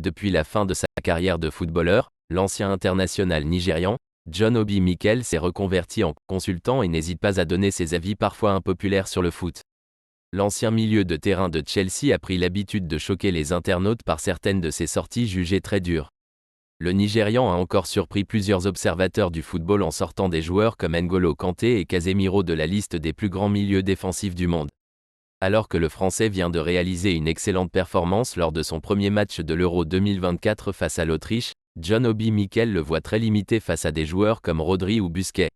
Depuis la fin de sa carrière de footballeur, l'ancien international nigérian, John Obi Mikel s'est reconverti en consultant et n'hésite pas à donner ses avis parfois impopulaires sur le foot. L'ancien milieu de terrain de Chelsea a pris l'habitude de choquer les internautes par certaines de ses sorties jugées très dures. Le Nigérian a encore surpris plusieurs observateurs du football en sortant des joueurs comme N'Golo Kanté et Casemiro de la liste des plus grands milieux défensifs du monde. Alors que le Français vient de réaliser une excellente performance lors de son premier match de l'Euro 2024 face à l'Autriche, John Obi Mikel le voit très limité face à des joueurs comme Rodri ou Busquets.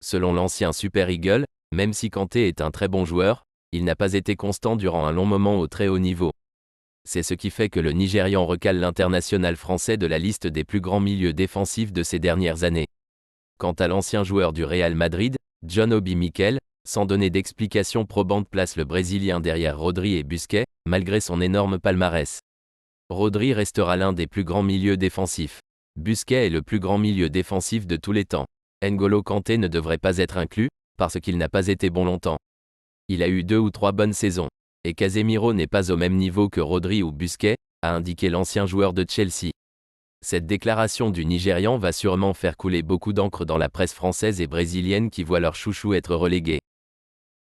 Selon l'ancien Super Eagle, même si Kanté est un très bon joueur, il n'a pas été constant durant un long moment au très haut niveau. C'est ce qui fait que le Nigérian recale l'international français de la liste des plus grands milieux défensifs de ces dernières années. Quant à l'ancien joueur du Real Madrid, John Obi Mikel, sans donner d'explication probante, place le Brésilien derrière Rodri et Busquets, malgré son énorme palmarès. Rodri restera l'un des plus grands milieux défensifs. Busquets est le plus grand milieu défensif de tous les temps. N'Golo Kanté ne devrait pas être inclus, parce qu'il n'a pas été bon longtemps. Il a eu 2 ou 3 bonnes saisons. Et Casemiro n'est pas au même niveau que Rodri ou Busquets, a indiqué l'ancien joueur de Chelsea. Cette déclaration du Nigérian va sûrement faire couler beaucoup d'encre dans la presse française et brésilienne qui voit leur chouchou être relégué.